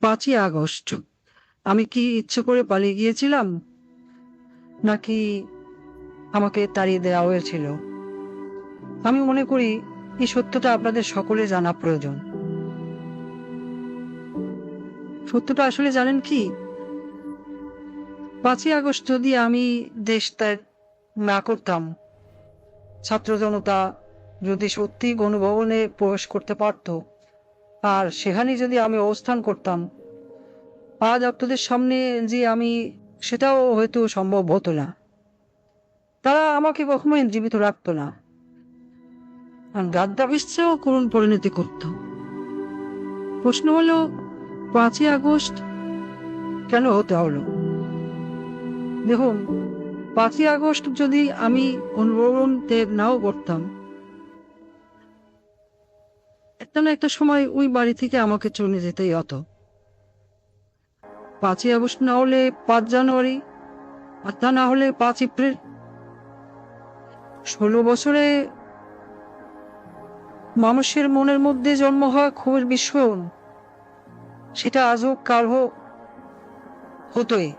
5ই August আমি কি ইচ্ছে করে পালিয়ে গিয়েছিলাম, নাকি আমাকে তাড়িয়ে দেওয়া হয়েছিল? আমি মনে করি এই সত্যটা আপনাদের সকলে জানা প্রয়োজন। সত্যটা আসলে জানেন কি, 5ই আগস্ট যদি আমি দেশ ত্যাগ না করতাম, ছাত্র জনতা যদি সত্যি গণভবনে প্রবেশ করতে পারত, আর সেখানে যদি আমি অবস্থান করতাম, আজ আপনাদের সামনে যে আমি, সেটাও হয়তো সম্ভব হতো না। তারা আমাকে কখনোই জীবিত রাখতো না, আর গাদ্দাফির চেয়েও করুণ পরিণতি করত। প্রশ্ন হলো, 5ই আগস্ট কেন হতে হলো? দেখুন, 5ই আগস্ট যদি আমি অনুভবন ত্যাগ নাও করতাম, একটা না একটা সময় ওই বাড়ি থেকে আমাকে চলে যেতেই হতো। 5ই আগস্ট না হলে 5 জানুয়ারি, আর তা না হলে 5 এপ্রিল। 16 বছরে মানুষের মনের মধ্যে জন্ম হওয়া ক্ষোভের বিস্ফোরণ, সেটা আজ হোক কাল হোক হতোই।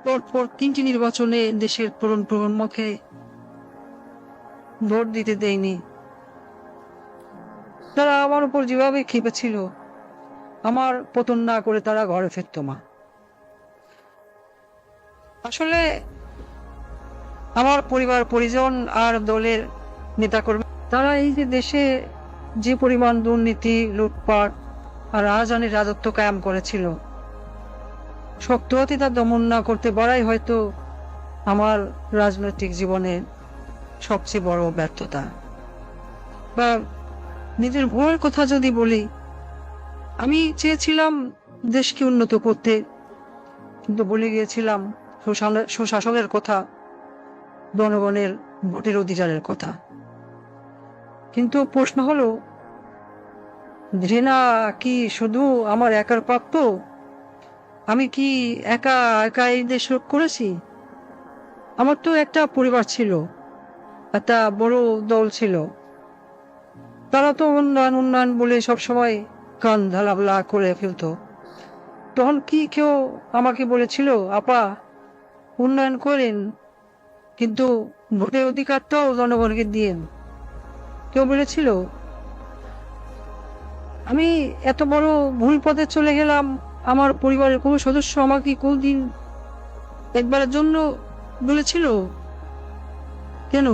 পরপর 3টি নির্বাচনে দেশের তরুণ প্রজন্মকে ভোট দিতে দেয়নি। তারা আমার উপর যেভাবে খেপেছিল, আমার পতন না করে তারা ঘরে ফিরত না। আসলে আমার পরিবার পরিজন আর দলের নেতাকর্মী, তারা এই যে দেশে যে পরিমাণ দুর্নীতি, লুটপাট আর রাজধানীর রাজত্ব কায়েম করেছিল, শক্ত হাতে তা দমন না করতে পারাই হয়তো আমার রাজনৈতিক জীবনের সবচেয়ে বড় ব্যর্থতা। বা নিজের ভুলের কথা যদি বলি, আমি চেয়েছিলাম দেশকে উন্নত করতে, কিন্তু বলে গিয়েছিলাম সুশাসনের কথা, জনগণের ভোটের অধিকারের কথা। কিন্তু প্রশ্ন হলো, ঘৃণা কি শুধু আমার একার প্রাপ্য? আমি কি একা একা এই দেশ রোধ করেছি? আমার তো একটা পরিবার ছিল, একটা বড় দল ছিল। তারা তো উন্নয়ন উন্নয়ন বলে সবসময় কান ঢালাবলা করে ফেলতো। তখন কি কেউ আমাকে বলেছিল, আপা উন্নয়ন করেন, কিন্তু ভোটের অধিকারটাও জনগণকে দিয়েন? কেউ বলেছিল? আমি এত বড় ভুল পথে চলে গেলাম, আমার পরিবারের কোনো সদস্য আমাকে কোনদিন একবারের জন্য বলেছিল? কেন?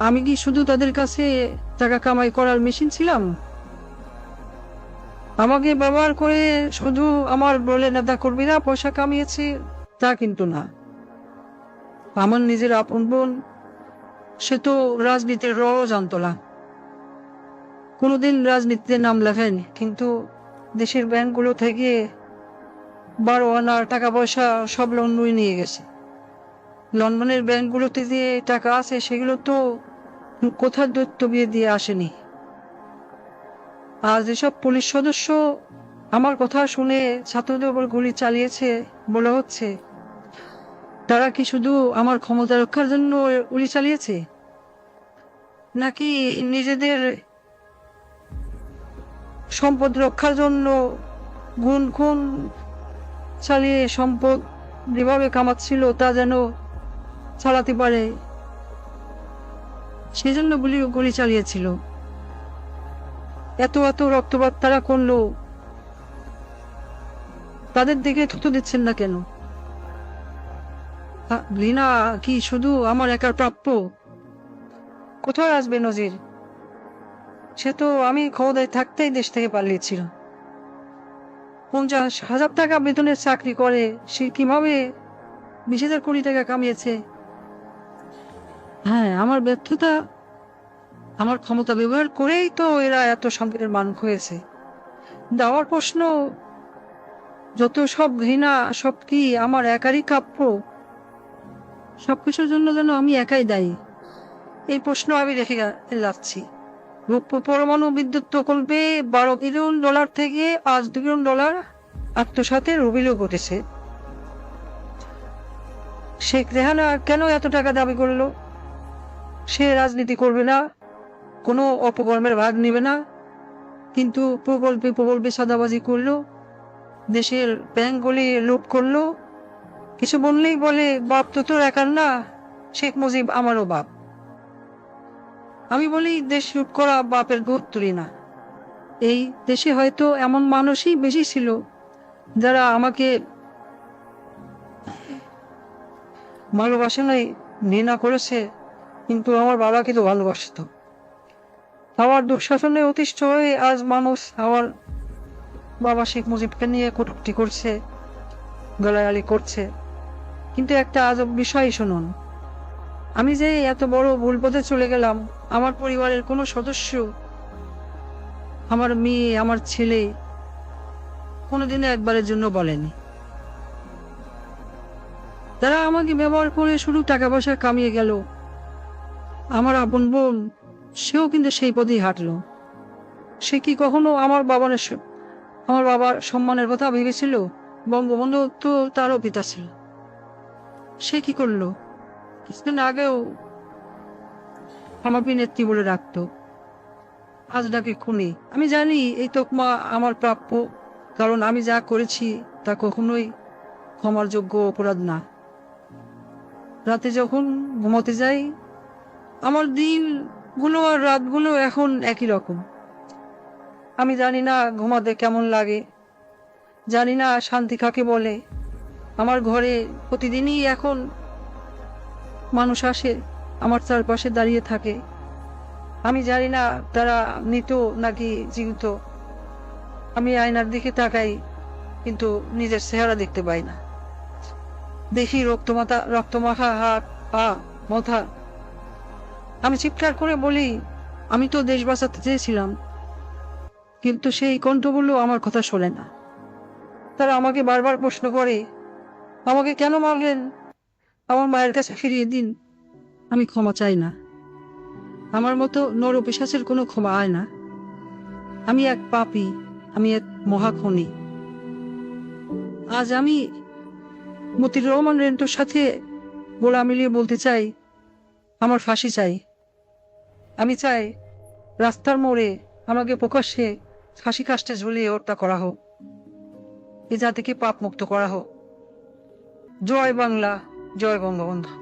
আমি কি শুধু তাদের কাছে টাকা কামাই করার মেশিন ছিলাম? আমাকে ব্যবহার করে শুধু আমার দলের নেতা কর্মীরা পয়সা কামিয়েছে তা কিন্তু না। আমার নিজের আপন বোন, সে তো রাজনীতির রও জানতো না, কোনোদিন রাজনীতিতে নাম লেখায়নি, কিন্তু দেশের ব্যাংকগুলো থেকে 12 আনার টাকা পয়সা সব লোন নিয়ে গেছে। লন্ডনের ব্যাংকগুলোতে যে টাকা আছে, সেগুলো তো কোথার দৈত্য বিয়ে দিয়ে আসেনি। আজ এসব পুলিশ সদস্য আমার কথা শুনে ছাত্রদের উপর গুলি চালিয়েছে বলে হচ্ছে, তারা কি শুধু আমার ক্ষমতা রক্ষার জন্য গুলি চালিয়েছে, নাকি নিজেদের সম্পদ রক্ষার জন্য গুণ খুন চালিয়ে সম্পদ যেভাবে কামাচ্ছিল তা যেন চালাতে পারে, সেজন্য গুলি চালিয়েছিল? এত এত রক্তপাত তারা করলো, তাদের দিকে থুতু দিচ্ছেন না কেন? ঘৃণা কি শুধু আমার একার প্রাপ্য? কোথায় আসবে নজির? সে তো আমি ক্ষমতায় থাকতেই দেশ থেকে পালিয়েছিল। 50,000 টাকা বেতনের চাকরি করে সে কিভাবে 20,000 কোটি টাকা কামিয়েছে? হ্যাঁ, আমার ব্যর্থতা, আমার ক্ষমতা ব্যবহার করেই তো এরা এত সম্পদের মান হয়েছে। দেওয়ার প্রশ্ন, যত সব ঘৃণা, সব কি আমার একারই প্রাপ্য? সবকিছুর জন্য যেন আমি একাই দায়ী, এই প্রশ্ন আমি রেখে যাচ্ছি। পরমাণু বিদ্যুৎ প্রকল্পে $12 বিলিয়ন থেকে আজ $2 বিলিয়ন আত্মসাতের অভিযোগ উঠেছে। শেখ রেহানা কেন এত টাকা দাবি করলো? সে রাজনীতি করবে না, কোনো অপকর্মের ভাগ নেবে না, কিন্তু প্রকল্পে প্রকল্পে সাদাবাজি করলো, দেশের ব্যাংকগুলি লুট করলো। কিছু বললেই বলে বাপ তো তোর একার না, শেখ মুজিব আমারও বাপ। আমি বলি দেশ লুট করা বাপের গোত্তরি না। এই দেশে হয়তো এমন মানুষই বেশি ছিল যারা আমাকে ভালোবাসে নাই, ঘৃণা করেছে, কিন্তু আমার বাবাকে তো ভালোবাসতো। আমার দুঃশাসনে অতিষ্ঠ হয়ে আজ মানুষ আমার বাবা শেখ মুজিবকে নিয়ে কটূক্তি করছে, গালাগালি করছে। কিন্তু একটা আজব বিষয় শুনুন, আমি যে এত বড় ভুল পথে চলে গেলাম, আমার পরিবারের কোনো সদস্য, আমার মেয়ে, আমার ছেলে কোনোদিনও একবারের জন্য বলেনি। তারা আমাকে ব্যবহার করে শুধু টাকা পয়সা কামিয়ে গেল। আমার আপন বোন, সেও কিন্তু সেই পথেই হাঁটলো। সে কি কখনো আমার বাবার সম্মানের কথা ভেবেছিল? বঙ্গবন্ধু তো তারও পিতা ছিল। সে কি করলো? কিছুদিন আগেও আমাকে নেত্রী বলে রাখতো, আজ ডাকে খুনি। আমি জানি এই তকমা আমার প্রাপ্য, কারণ আমি যা করেছি তা কখনোই ক্ষমার যোগ্য অপরাধ না। রাতে যখন ঘুমোতে যাই, আমার দিনগুলো আর রাতগুলো এখন একই রকম। আমি জানি না ঘুমাতে কেমন লাগে, জানি না শান্তি কাকে বলে। আমার ঘরে প্রতিদিনই এখন মানুষ আসে, আমার চারপাশে দাঁড়িয়ে থাকে। আমি জানি না তারা মৃত নাকি জীবিত। আমি আয়নার দিকে তাকাই, কিন্তু নিজের চেহারা দেখতে পাই না। দেখি রক্তমাখা হাত, পা, মাথা। আমি চিৎকার করে বলি, আমি তো দেশ বাঁচাতে চেয়েছিলাম, কিন্তু সেই কণ্ঠগুলো আমার কথা শোনে না। তারা আমাকে বারবার প্রশ্ন করে, আমাকে কেন মারলেন? আমার মায়ের কাছে ফিরিয়ে দিন। আমি ক্ষমা চাই না। আমার মতো নরপিশাচের কোনো ক্ষমা হয় না। আমি এক পাপী, আমি এক মহাখনি। আজ আমি মতিউর রহমান রেন্টুর সাথে গোলা মিলিয়ে বলতে চাই, আমার ফাঁসি চাই। আমি চাই রাস্তার মোড়ে আমাকে প্রকাশ্যে ফাঁসি কাস্টে ঝুলিয়ে হত্যা করা হোক, এ জাতিকে পাপ মুক্ত করা হোক। জয় বাংলা, জয় বঙ্গবন্ধু।